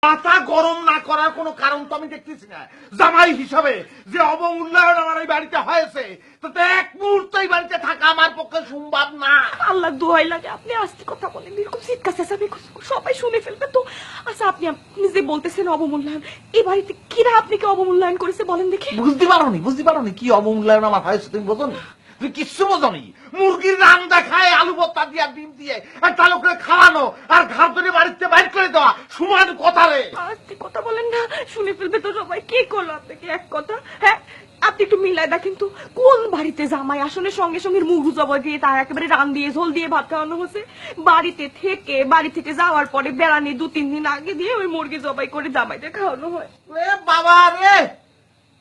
মাথা গরম না করার কোনো কারণ তো আমি দেখতেছি না। জামাই হিসাবে যে অবমূল্যায়ন আমার এই বাড়িতে হয়েছে, তাতে এক মুহূর্ত এই বাড়িতে থাকা আমার পক্ষে সম্ভব না। আল্লাহ দোহাই লাগে আপনি আস্তে কথা বলেন, এরকম চিৎকার চেঁচামেচি সবাই শুনে ফেলবে তো। আচ্ছা আপনি যে বলতেছেন অবমূল্যায়ন, এই বাড়িতে কিরা আপনাকে অবমূল্যায়ন করেছে বলেন দেখি। বুঝতে পারোনি কি অবমূল্যায়ন আমার হয়েছে তুমি বোঝনি? তুমি কিচ্ছু বোঝনি। মুরগির রান্না খায় আলু ভর্তা দিয়ে ডিম দিয়ে একটা লোকের খাওয়ানো আর ঘর ধরে বাড়িতে বাইর করে দেওয়া সমান কথা রে। আস্তে কথা বলেন না, শুনে ফেলবে তো সবাই। কে করলো আপনাকে এক কথা? হ্যাঁ আপনি একটু মিলাই দেখেন তো, কোন বাড়িতে জামাই আসলে সঙ্গে সঙ্গে মুরগু জবাই দিয়ে তার একেবারে রান দিয়ে ঝোল দিয়ে ভাত খাওয়ানো হচ্ছে? বাড়ি থেকে যাওয়ার পরে বেড়ানি 2-3 দিন আগে দিয়ে ওই মুরগি জবাই করে জামাইদের খাওয়ানো হয়। রে বাবা রে,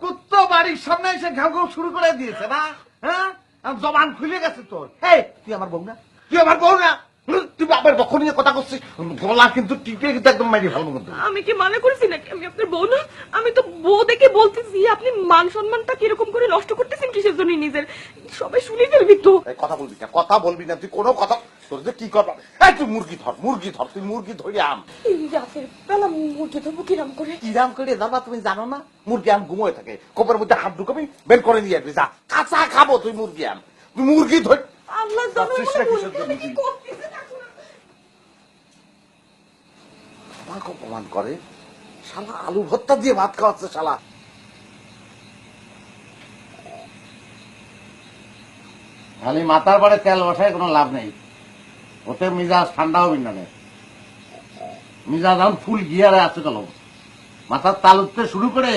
কুত্তো বাড়ির সামনে এসে ঘাউ ঘাউ শুরু করে দিয়েছে না? হ্যাঁ জবান খুলে গেছে তোর। এই তুই আমার বউ না? তুই আমার বউ না? তুই বাবার বক্ষ নিয়ে কথা করছিস, গলা কিন্তু টিপে কিন্তু একদম মারি ভালো কিন্তু। আমি কি মনে করছি নাকি আমি আপনার বউ না? আমি তো বউ দেখে বলতেছি, আপনি মান সম্মানটা কিরকম করে নষ্ট করতেছেন কিসের জন্য নিজের? সবাই শুনে ফেলবি তো। কথা বলবি না তুই কোনো কথা। তোর যে কি করবা, এই তুই মুরগি ধর তুই মুরগি ধরে আম। রাতের বেলা মুরগি ধরবো কিরাম করে? কিরাম করে জানা তুমি জানো না? মুরগি আম ঘুমোয় থাকে, কোপের মধ্যে হাত ঢুকাবি বের করে নিয়ে আসবি। যা কাঁচা খাবো তুই মুরগি আম। তুই মুরগি ধর। আল্লাহ আমাকে অপমান করে শালা, আলু ভর্তা দিয়ে ভাত খাওয়াচ্ছে শালা। খালি মাথার পরে তেল বসায় কোনো লাভ নেই, ওতে মিজাজ ঠান্ডা হবে না। মিজাজ এখন ফুল গিয়ারে আছে চলো। মাথার তাল উঠতে শুরু করে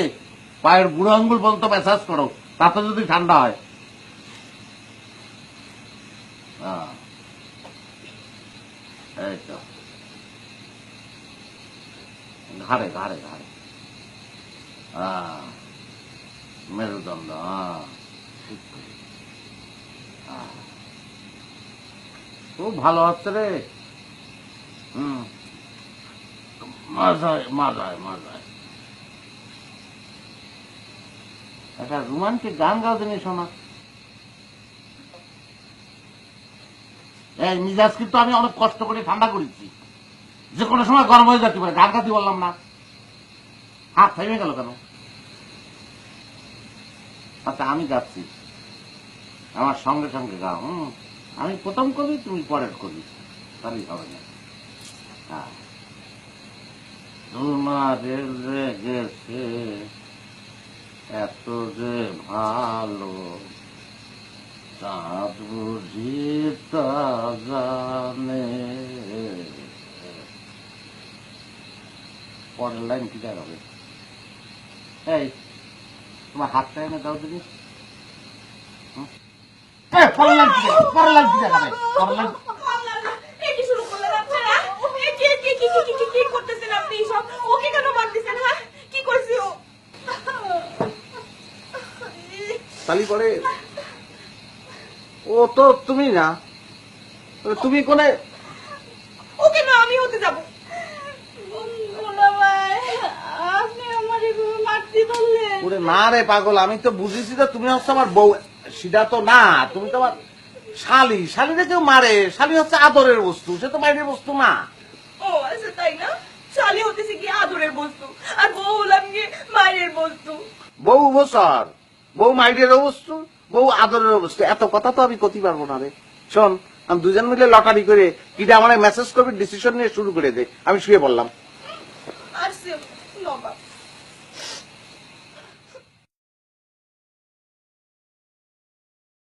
পায়ের বুড়ো আঙ্গুল পর্যন্ত ম্যাসাজ করো, তাতে যদি ঠান্ডা হয়। এই তো ঘাড়ে মেরুদণ্ড। খুব ভালো হচ্ছে রে। মাজায় একটা রোমান্টিক গান গাও দিনি শোনা। এই মিজাজ কিন্তু আমি অনেক কষ্ট করে ঠান্ডা করেছি, যে কোনো সময় গরম হয়ে যেতে পারে। গান গাতে বললাম না, হাত থেমে গেল কেন? আচ্ছা আমি গাচ্ছি, আমার সঙ্গে সঙ্গে গাও। আমি প্রথম কবি, তুমি পরের কবি, তাহলেই হবে না। তোমার লেগেছে এত যে ভালো, চাঁদ বুঝি তা জানে। পরের লাইন কি হবে? এই তোমার হাতটা এনে দাও দিদি। পরের লাইন কি দেখাবে? তালি পরে ও তো তুমি না, তুমি কোনে? ওকে না আমি হতে যাবো। ওরে না রে পাগল, আমি তো বুঝেছি তো তুমি হচ্ছে আমার বউ। সেটা তো না, তুমি তো আমার শালি। শালিরে কেউ মারে? শালি হচ্ছে আদরের বস্তু, সে তো মায়ের বস্তু না। ও আচ্ছা তাই না? শালি হতেছে কি আদরের বস্তু, আর বউ হলাম গিয়ে মায়ের বস্তু। বউ বছর, বউ মায়ের বস্তু, বউ আদরের বস্তু। এত কথা তো আমি করতে পারবো না রে। শোন, আমি দুজন মিলে লটারি করে কিটা আমার মেসেজ করবি, ডিসিশন নিয়ে শুরু করে দে। আমি শুয়ে বললাম। আর